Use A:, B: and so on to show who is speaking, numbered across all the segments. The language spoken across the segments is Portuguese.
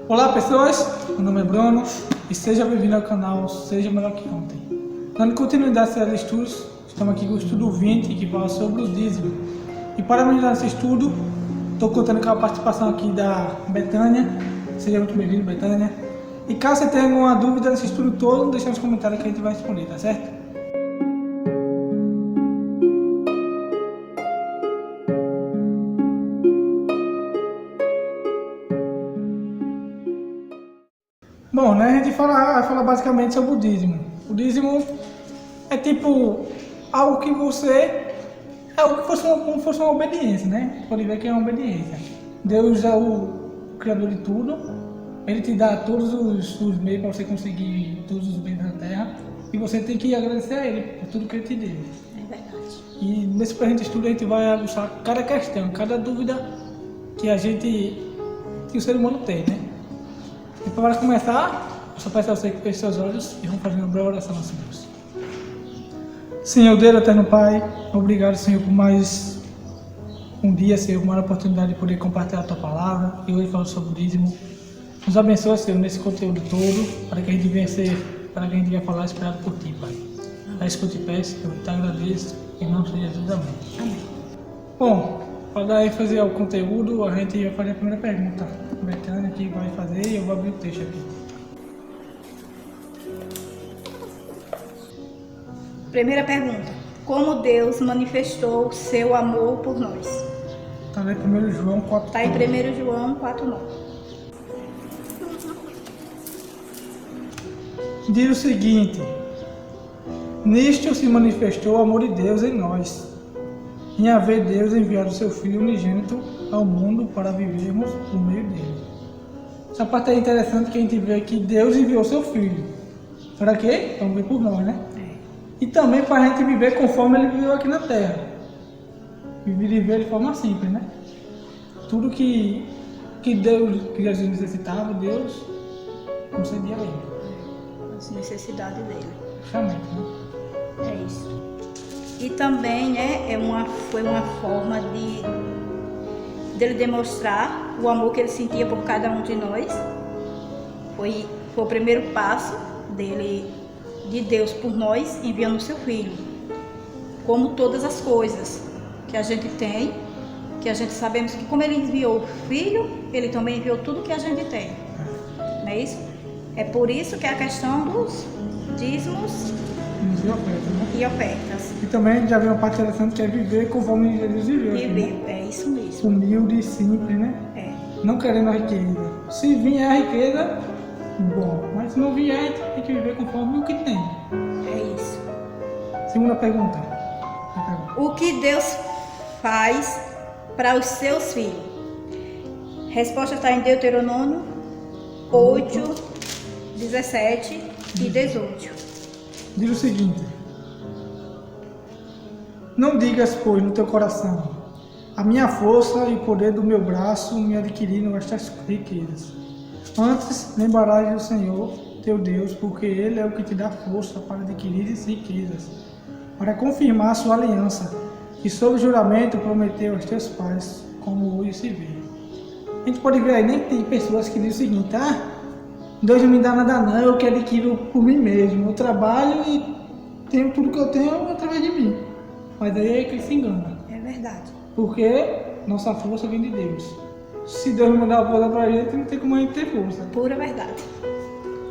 A: Olá pessoas, meu nome é Bruno e seja bem-vindo ao canal Seja Melhor Que Ontem. Dando continuidade a série de estudos, estamos aqui com o estudo 20 que fala sobre o dízimo. E para me ajudar nesse estudo, estou contando com a participação aqui da Betânia. Seja muito bem-vindo, Betânia. E caso você tenha alguma dúvida nesse estudo todo, deixa nos comentários que a gente vai responder, tá certo? Bom, né, a gente vai falar basicamente sobre o dízimo. O dízimo é tipo algo que você... É algo que fosse como fosse uma obediência, né? Pode ver que é uma obediência. Deus é o criador de tudo. Ele te dá todos os meios para você conseguir todos os bens da terra. E você tem que agradecer a Ele por tudo que Ele te deu.
B: É verdade.
A: E nesse presente estudo a gente vai aguçar cada questão, cada dúvida que o ser humano tem, né? E para começar, eu só peço a você que feche seus olhos e vamos fazer uma breve oração ao Senhor. Senhor Deus, eterno Pai, obrigado, Senhor, por mais um dia, Senhor, uma oportunidade de poder compartilhar a Tua palavra e hoje falar sobre o dízimo. Nos abençoa, Senhor, nesse conteúdo todo, para que a gente venha falar esperado por Ti, Pai. É isso que eu te peço, eu te agradeço, em nome de Jesus, amém.
B: Amém.
A: Bom, para dar ênfase ao conteúdo, a gente vai fazer a primeira pergunta. A Betânia aqui vai fazer e eu vou abrir o texto aqui.
B: Primeira pergunta. Como Deus manifestou seu amor por nós?
A: Está lá em 1 João 4.
B: Está em 1 João 4,9.
A: Diz o seguinte: nisto se manifestou o amor de Deus em nós, em haver Deus enviado o seu Filho unigênito ao mundo para vivermos por meio dele. Essa parte é interessante que a gente vê que Deus enviou seu Filho. Para quê? Para viver por nós, né? E também para a gente viver conforme ele viveu aqui na Terra. Viver de forma simples, né? Tudo que Jesus necessitava, Deus concedia a ele.
B: As necessidades dele.
A: Justamente, né?
B: É isso. E também, né, foi uma forma dele demonstrar o amor que ele sentia por cada um de nós. Foi o primeiro passo de Deus por nós, enviando o seu Filho. Como todas as coisas que a gente tem, que a gente sabemos que como ele enviou o Filho, ele também enviou tudo que a gente tem. Não é isso? É por isso que é a questão dos dízimos
A: E ofertas, né?
B: e ofertas.
A: E também a gente já viu uma parte interessante que é viver conforme Jesus viveu. Aqui,
B: Viver,
A: né?
B: é isso mesmo.
A: Humilde e simples, né?
B: É.
A: Não querendo a riqueza. Se vier a riqueza, bom. Mas se não vier, a gente tem que viver conforme o que tem.
B: É isso.
A: Segunda pergunta.
B: O que Deus faz para os seus filhos? Resposta está em Deuteronômio 8, 17 e 18.
A: Diz o seguinte: não digas, pois, no teu coração: a minha força e o poder do meu braço me adquiriram estas riquezas. Antes, lembrarás do Senhor, teu Deus, porque Ele é o que te dá força para adquirir as riquezas, para confirmar a sua aliança, que sob juramento prometeu aos teus pais, como hoje se vê. A gente pode ver aí, nem tem pessoas que dizem o seguinte: Deus não me dá nada não, eu que adquiro por mim mesmo, eu trabalho e tenho tudo que eu tenho através de mim. Mas aí é que ele se engana.
B: É verdade.
A: Porque nossa força vem de Deus. Se Deus não mandar a força pra gente, não tem como a gente ter força.
B: Pura verdade.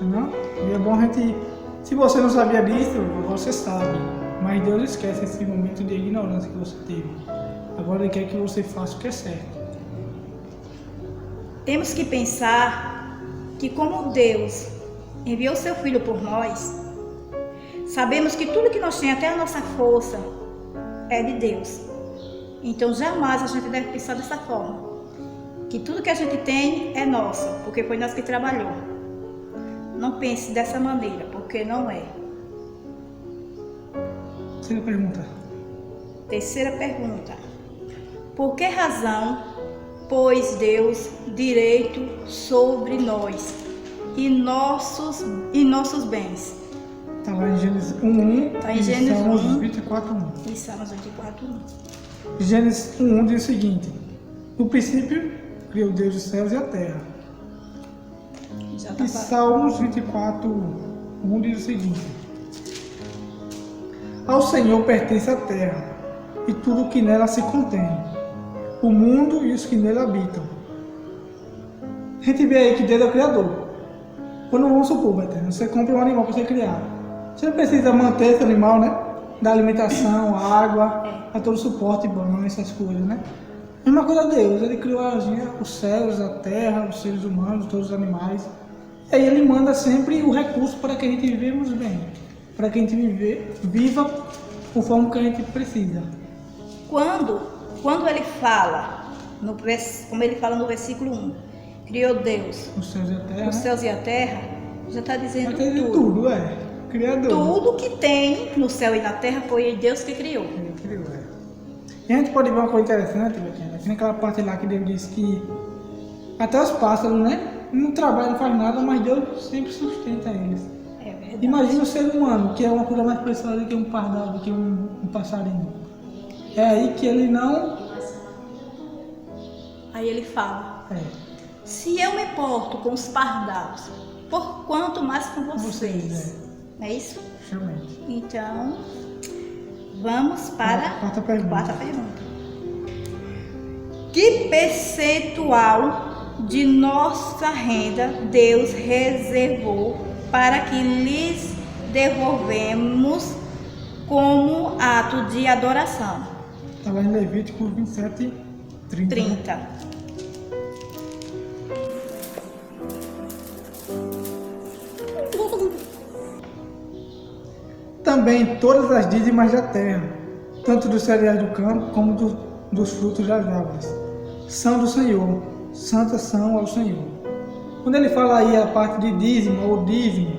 A: Não? E é bom a gente... Se você não sabia disso, você sabe. Mas Deus esquece esse momento de ignorância que você teve. Agora Ele quer que você faça o que é certo.
B: Temos que pensar que como Deus enviou seu Filho por nós, sabemos que tudo que nós temos, até a nossa força, é de Deus. Então jamais a gente deve pensar dessa forma, que tudo que a gente tem é nosso, porque foi nós que trabalhou. Não pense dessa maneira, porque não é.
A: Terceira pergunta.
B: Terceira pergunta. Por que razão pôs Deus direito sobre nós e nossos bens?
A: Está lá em Gênesis 1:1
B: Está em
A: e
B: Gênesis
A: Salmos
B: 1.
A: 24:1.
B: E Salmos 24:1.
A: Gênesis 1:1 diz o seguinte: no princípio criou Deus os céus e a terra.
B: Já tá
A: E
B: falando.
A: Salmos 24, 1 diz o seguinte: Ao Senhor pertence a terra, e tudo o que nela se contém, o mundo e os que nele habitam. A gente vê aí que Deus é o Criador. Quando vamos supor, Beto, você compra um animal para ser criado, você precisa manter esse animal, né? Da alimentação, água, a todo o suporte, banho, essas coisas, né? Mesma coisa Deus, ele criou os céus, a terra, os seres humanos, todos os animais. E aí ele manda sempre o recurso para que a gente vivemos bem, para que a gente viva conforme que a gente precisa.
B: Quando ele fala, como ele fala no versículo 1, criou Deus
A: Os céus e a terra.
B: os céus e a terra, já está dizendo
A: Mas tem
B: tudo.
A: tudo, Criador.
B: Tudo que tem no céu e na terra foi Deus que criou.
A: Ele criou, E a gente pode ver uma coisa interessante, Betinha, que naquela parte lá que Deus disse que até os pássaros, né? Não trabalham, não faz nada, mas Deus sempre sustenta eles.
B: É verdade.
A: Imagina o ser humano, que é uma coisa mais preciosa do que um pardal, do que um passarinho. É aí que ele não...
B: Aí ele fala,
A: É,
B: se eu me porto com os pardais, por quanto mais com vocês?
A: vocês,
B: Não é isso?
A: realmente.
B: Então, vamos para
A: Quarta pergunta.
B: quarta pergunta. Que percentual de nossa renda Deus reservou para que lhes devolvemos como ato de adoração?
A: Está lá em Levítico 27, 30.
B: 30.
A: Também todas as dízimas da terra, tanto dos cereais do campo como dos frutos das árvores, são do Senhor, santas são ao Senhor. Quando ele fala aí a parte de dízimo ou dízimo,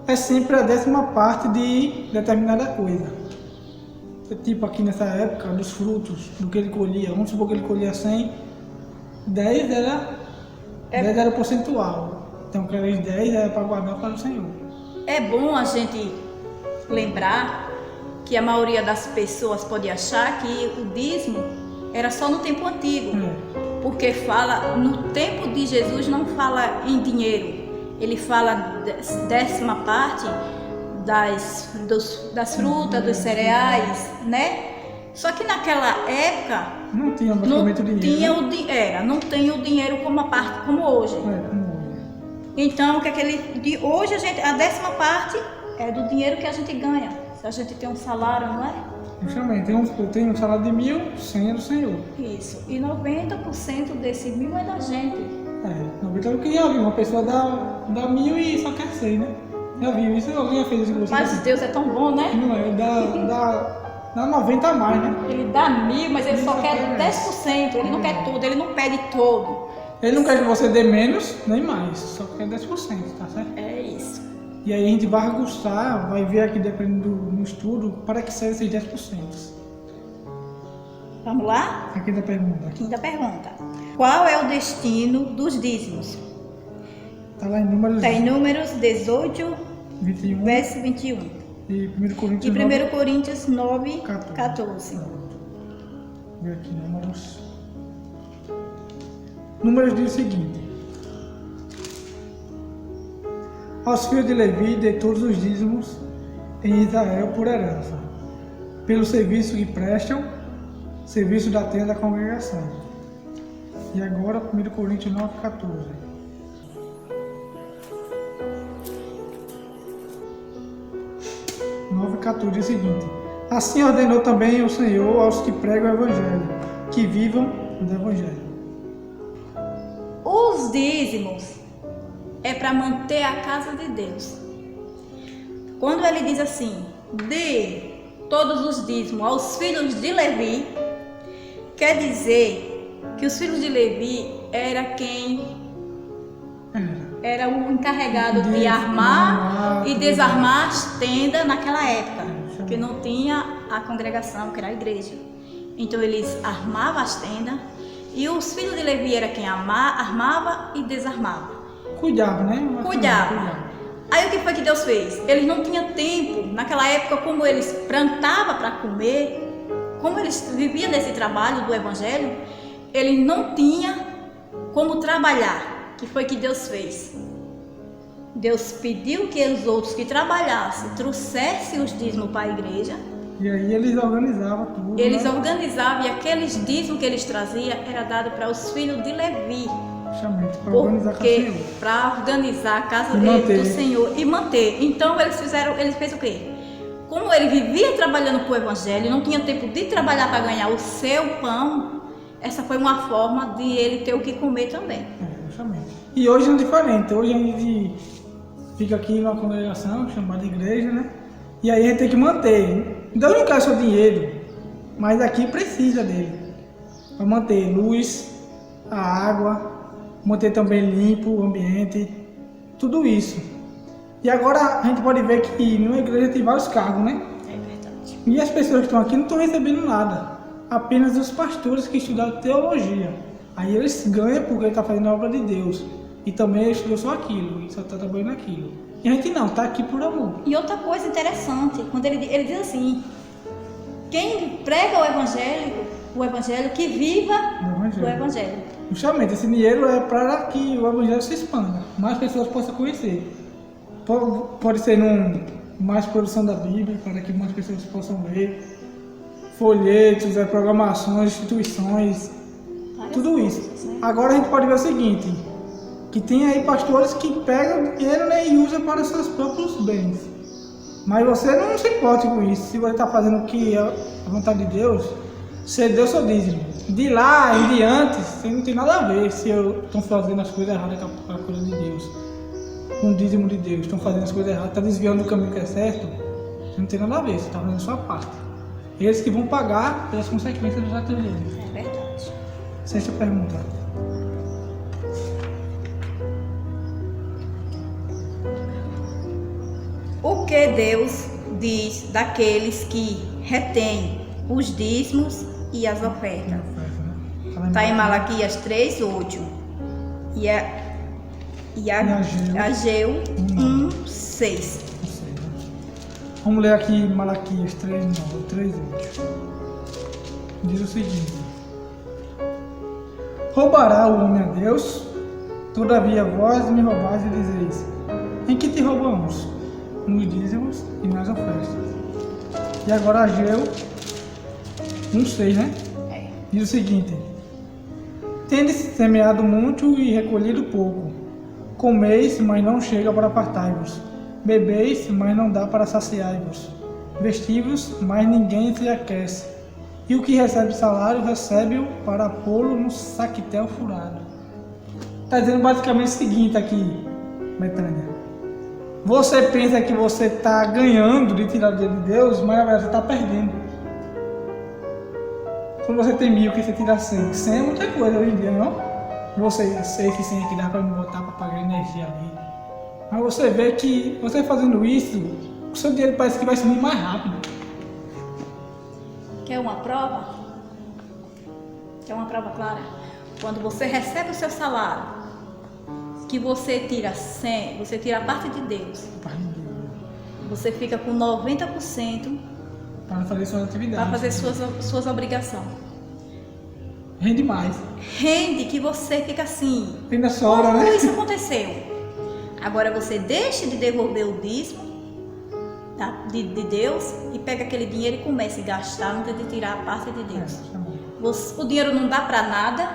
A: é sempre a 10ª parte de determinada coisa. Tipo aqui nessa época, dos frutos, do que ele colhia, vamos supor que ele colhia 100, 10 era o percentual. Então aqueles 10 era para guardar para o Senhor.
B: É bom a gente lembrar que a maioria das pessoas pode achar que o dízimo era só no tempo antigo, porque fala, no tempo de Jesus não fala em dinheiro, ele fala 10ª parte das frutas, dos cereais, né? Só que naquela época
A: Não tinha
B: não
A: basicamente o dinheiro.
B: tinha não tem o dinheiro como a parte como hoje.
A: Como hoje.
B: Então, o que é que hoje a 10ª parte é do dinheiro que a gente ganha. Se a gente tem um salário, não é?
A: Justamente, eu tenho um salário de 1.000, 100 é do Senhor.
B: Isso. E 90% desse 1.000 é da gente.
A: 90 eu queria ouvir, uma pessoa dá 1.000 e só quer 100, né? Já viu isso? Alguém já fez isso com você?
B: Mas Deus é tão bom, né?
A: Não é, dá 90 a mais, né?
B: Ele dá 1.000, mas ele
A: Ele
B: só
A: só
B: quer
A: quer
B: 10%. Ele não quer tudo, ele não pede todo.
A: Ele não quer que você dê menos, nem mais, só quer 10%, tá certo?
B: É isso.
A: E aí a gente vai ajustar, vai ver aqui, dependendo do estudo, para que seja esses 10%.
B: Vamos lá?
A: Aqui da pergunta.
B: Quinta pergunta. Qual é o destino dos dízimos?
A: Tá lá em Números
B: Está em Números 18,
A: 21
B: verso 21.
A: e 1 Coríntios
B: E
A: 9.
B: 1 Coríntios 9,
A: 14.
B: 14.
A: Vê aqui, Números. Números diz o seguinte: aos filhos de Levi dei todos os dízimos em Israel por herança, pelo serviço que prestam, serviço da tenda da congregação. E agora, 1 Coríntios 9, 14. Diz o seguinte: assim ordenou também o Senhor aos que pregam o Evangelho, que vivam do Evangelho.
B: Os dízimos é para manter a casa de Deus. Quando ele diz assim, dê todos os dízimos aos filhos de Levi, quer dizer que os filhos de Levi era o encarregado de armar e desarmar as tendas naquela época, que não tinha a congregação, que era a igreja. Então eles armavam as tendas e os filhos de Levi era quem armava e desarmava.
A: Cuidava, né?
B: Cuidava. Aí o que foi que Deus fez? Eles não tinham tempo, naquela época, como eles plantavam para comer, como eles viviam desse trabalho do evangelho, eles não tinham como trabalhar. Que foi que Deus fez? Deus pediu que os outros que trabalhassem trouxessem os dízimos para a igreja.
A: E aí eles organizavam tudo.
B: Eles
A: né?
B: organizavam e aqueles dízimos que eles traziam era dado para os filhos de Levi.
A: Justamente, para organizar a casa do
B: Porque
A: Senhor.
B: para organizar a casa
A: E
B: dele,
A: manter.
B: do Senhor e manter. Então eles fez o quê? Como ele vivia trabalhando para o evangelho, não tinha tempo de trabalhar para ganhar o seu pão, essa foi uma forma de ele ter o que comer também.
A: Justamente. E hoje é diferente. Hoje a gente fica aqui numa congregação chamada igreja, né? E aí a gente tem que manter. Deus não quer só dinheiro, mas aqui precisa dele. Para manter luz, a água, manter também limpo o ambiente, tudo isso. E agora a gente pode ver que numa igreja tem vários cargos, né?
B: É verdade.
A: E as pessoas que estão aqui não estão recebendo nada. Apenas os pastores que estudaram teologia. Aí eles ganham porque ele está fazendo a obra de Deus. E também ele estudou só aquilo, e só está trabalhando aquilo. E a gente não, está aqui por amor.
B: E outra coisa interessante, quando ele diz assim, quem prega o evangelho que viva
A: Do
B: o evangelho.
A: Justamente, esse dinheiro é para que o evangelho se expanda, mais pessoas possam conhecer. Pode ser mais produção da Bíblia, para que mais pessoas possam ver, folhetos, programações, instituições,
B: Várias
A: tudo
B: coisas,
A: isso.
B: né?
A: Agora a gente pode ver o seguinte, que tem aí pastores que pegam dinheiro, né, e usam para os seus próprios bens. Mas você não se importa com isso. Se você está fazendo o que é a vontade de Deus, você deu seu dízimo. De lá em diante, você não tem nada a ver se eu estou fazendo as coisas erradas com a coisa de Deus. Com o dízimo de Deus, estão fazendo as coisas erradas, está desviando do caminho que é certo, você não tem nada a ver, você está fazendo a sua parte. Eles que vão pagar pelas consequências dos atos deles.
B: É verdade.
A: Sexta pergunta.
B: O que Deus diz daqueles que retêm os dízimos e as ofertas? Está em Malaquias 3:8 e Ageu 1:6.
A: Vamos ler aqui Malaquias 3:9, 3:8. Diz o seguinte: roubará o homem a Deus? Todavia vós me roubais e dizeis: em que te roubamos? Nos dízimos e nas ofertas. E agora Ageu 1:6, né? Diz o seguinte: tendes semeado muito e recolhido pouco. Comeis, mas não chega para fartar-vos. Bebeis, mas não dá para saciar-vos. Vestivos, mas ninguém se aquece. E o que recebe salário, recebe-o para pô-lo no saquetel furado. Está dizendo basicamente o seguinte aqui, Betânia. Você pensa que você está ganhando de tirar o dinheiro de Deus, mas na verdade você está perdendo. Quando você tem 1.000, que você tira 100. 100 é muita coisa hoje em dia, não? Você sei que 100 aqui dá para me botar para pagar energia ali. Mas você vê que você fazendo isso, o seu dinheiro parece que vai sumir mais rápido.
B: Quer uma prova? Quer uma prova clara? Quando você recebe o seu salário, que você tira 100, você tira a parte de Deus. Você fica com 90%
A: Para fazer suas atividades.
B: para fazer suas obrigações.
A: Rende mais.
B: Rende que você fica assim.
A: Ainda sobra,
B: Como
A: né?
B: isso aconteceu? Agora você deixa de devolver o dízimo de Deus e pega aquele dinheiro e começa a gastar antes de tirar a parte de Deus. O dinheiro não dá para nada.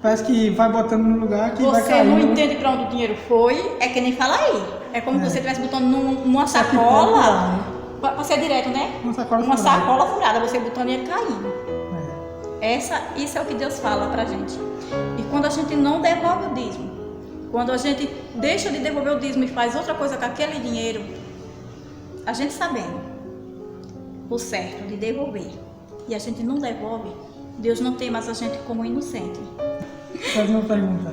A: Parece que vai botando no lugar que vai
B: Você
A: caindo.
B: não entende para onde o dinheiro foi. É que nem fala aí. É como se você estivesse botando numa sacola. Para ser direto, né?
A: Uma sacola
B: Uma
A: furada.
B: sacola furada, você botando ele caindo.
A: É.
B: Isso é o que Deus fala pra gente. E quando a gente não devolve o dízimo, quando a gente deixa de devolver o dízimo e faz outra coisa com aquele dinheiro, a gente sabendo o certo de devolver e a gente não devolve, Deus não tem mais a gente como inocente.
A: Faz uma pergunta.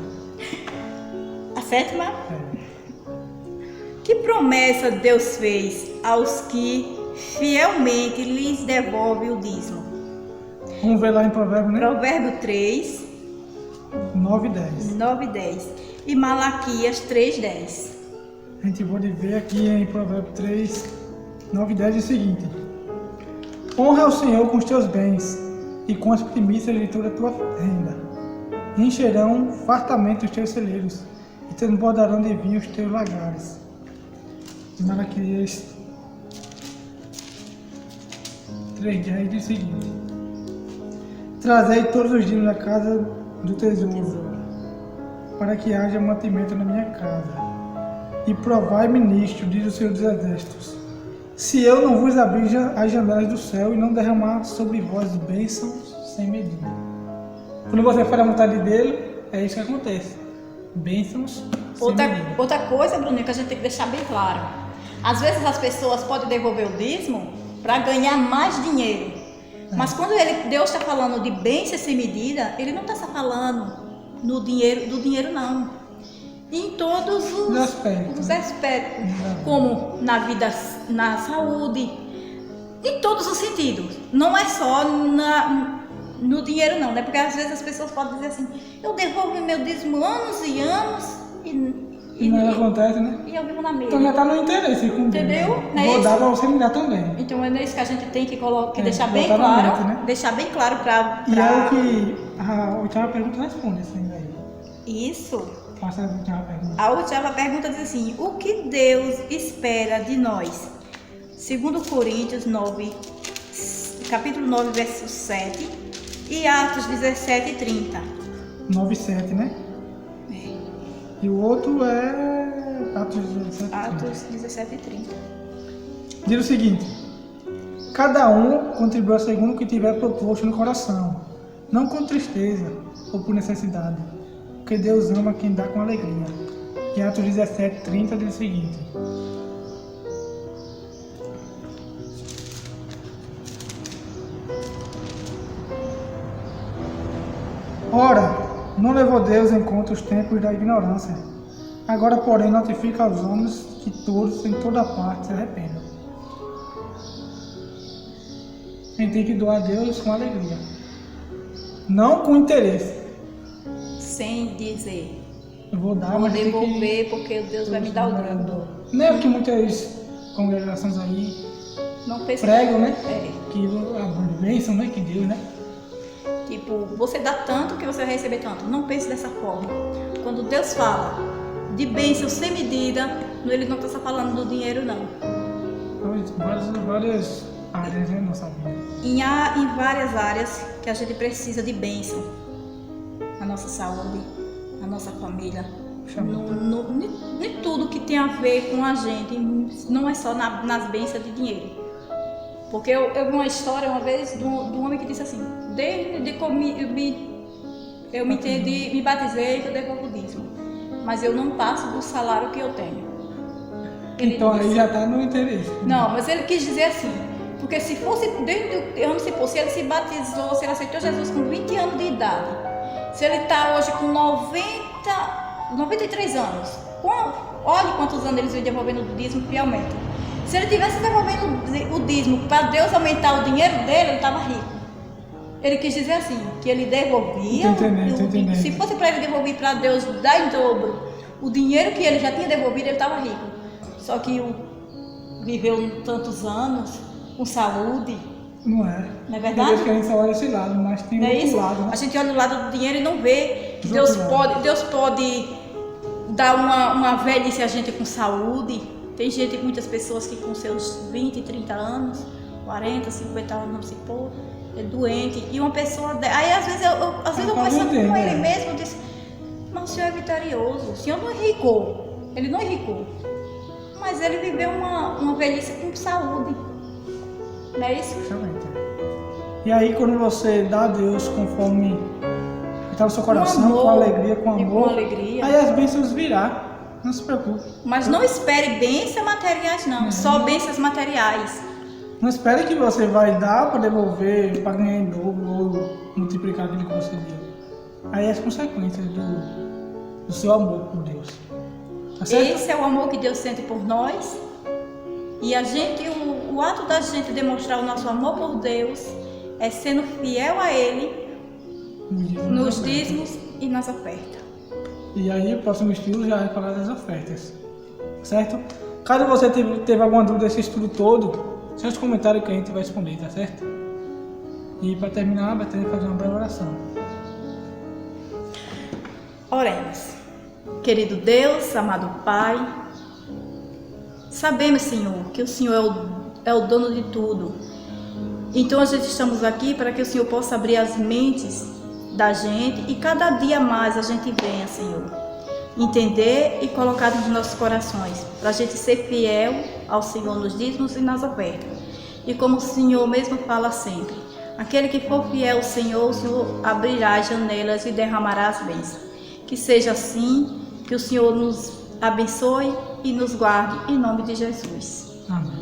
B: A sétima,
A: É.
B: que promessa Deus fez aos que fielmente lhes devolve o dízimo?
A: Vamos ver lá em Provérbio, né?
B: Provérbio 3,
A: 9 e 10.
B: 9 e 10 e Malaquias 3:10.
A: A gente pode ver aqui em Provérbio 3, 9 e 10 o seguinte: honra o Senhor com os teus bens e com as primícias de toda a tua renda. Encherão fartamente os teus celeiros e transbordarão de vinho os teus lagares. Malaquias 3:10 diz o seguinte: trazei todos os dias na casa do tesouro, para que haja mantimento na minha casa. E provai-me nisto, diz o Senhor dos Exércitos, se eu não vos abrir as janelas do céu e não derramar sobre vós bênçãos sem medida. Quando você faz a vontade dele, é isso que acontece. Bênçãos sem medida.
B: Outra coisa, Bruninho, que a gente tem que deixar bem claro. Às vezes as pessoas podem devolver o dízimo para ganhar mais dinheiro. Mas quando Deus está falando de bênçãos sem medida, Ele não está só falando do dinheiro não. Em todos os aspectos, como na vida, na saúde, em todos os sentidos. Não é só no dinheiro não, né? Porque às vezes as pessoas podem dizer assim, eu devolvo meu dízimo anos e anos
A: e não acontece, né?
B: E eu vivo na mesa.
A: Então já está no interesse com
B: entendeu?
A: Né? Vou dar para você me dar também.
B: Então é isso que a gente tem que deixar bem claro, mente, né? Deixar bem claro para...
A: E é o que a última pergunta responde assim daí.
B: Isso.
A: Faça a última pergunta.
B: A última pergunta diz assim, o que Deus espera de nós? 2 Coríntios 9, capítulo 9, verso 7 e Atos 17:30. 9:7,
A: né?
B: É.
A: E o outro é Atos 17:30.
B: Atos 17:30.
A: Diz o seguinte: cada um contribua segundo o que tiver proposto no coração, não com tristeza ou por necessidade, porque Deus ama quem dá com alegria. E Atos 17:30 diz o seguinte: ora, não levou Deus em conta os tempos da ignorância. Agora, porém, notifica aos homens que todos, em toda parte, se arrependam. A gente tem que doar a Deus com alegria, não com interesse.
B: Sem dizer,
A: eu vou dar,
B: vou
A: mas
B: devolver porque Deus vai me dar o dobro.
A: Não é o que muitas congregações aí
B: não
A: pregam, né?
B: É.
A: Que a bênção, né? Que Deus, né?
B: Tipo, você dá tanto que você vai receber tanto. Não pense dessa forma. Quando Deus fala de bênção sem medida, Ele não está só falando do dinheiro, não.
A: Várias áreas, né, nossa vida.
B: Em várias áreas que a gente precisa de bênção. Na nossa saúde, na nossa família. Em tudo que tem a ver com a gente. Não é só nas bênçãos de dinheiro. Porque eu vi uma história uma vez de um homem que disse assim, desde que eu me batizei, eu devolvo o dízimo, mas eu não passo do salário que eu tenho.
A: Então aí já está no interesse.
B: Não, mas ele quis dizer assim, porque se fosse se ele se batizou, se ele aceitou Jesus com 20 anos de idade, se ele está hoje com 93 anos, olhe quantos anos eles vêm devolvendo o dízimo fielmente. Se ele tivesse devolvendo o dízimo para Deus aumentar o dinheiro dele, ele estava rico. Ele quis dizer assim, que ele devolvia,
A: entendendo.
B: Se fosse para ele devolver para Deus dar em dobro o dinheiro que ele já tinha devolvido, ele estava rico. Só que viveu tantos anos com saúde.
A: Não é.
B: Não é verdade?
A: Deus que a gente só olha esse lado, mas tem outro lado. Né?
B: A gente olha o lado do dinheiro e não vê que Deus pode dar uma velhice a gente com saúde. Tem muitas pessoas que com seus 20, 30 anos, 40, 50 anos não se pôr, é doente. E uma pessoa... Aí às vezes eu conversando com ele mesmo, eu disse, mas o senhor é vitorioso, o senhor não enricou. Ele não enricou. Mas ele viveu uma velhice com saúde. Não é isso?
A: E aí quando você dá a Deus conforme está no seu coração, com alegria, com amor, aí as bênçãos virá. Não se preocupe.
B: Mas não espere bênçãos materiais, não. Só bênçãos materiais.
A: Não espere que você vai dar para devolver, para ganhar em dobro ou multiplicar aquilo que você deu. Aí é as consequências do seu amor por Deus. Tá certo?
B: Esse é o amor que Deus sente por nós. E o ato da gente demonstrar o nosso amor por Deus é sendo fiel a Ele nos dízimos e nas ofertas.
A: E aí, o próximo estudo já vai falar das ofertas, certo? Caso você teve alguma dúvida desse estudo todo, seus comentários que a gente vai responder, tá certo? E para terminar, vai ter que fazer uma breve oração.
B: Oremos. Querido Deus, amado Pai, sabemos, Senhor, que o Senhor é o dono de tudo. Então a gente estamos aqui para que o Senhor possa abrir as mentes da gente e cada dia mais a gente venha, Senhor, entender e colocar nos nossos corações, para a gente ser fiel ao Senhor nos dízimos e nas ofertas. E como o Senhor mesmo fala sempre, aquele que for fiel ao Senhor, o Senhor abrirá as janelas e derramará as bênçãos. Que seja assim, que o Senhor nos abençoe e nos guarde, em nome de Jesus.
A: Amém.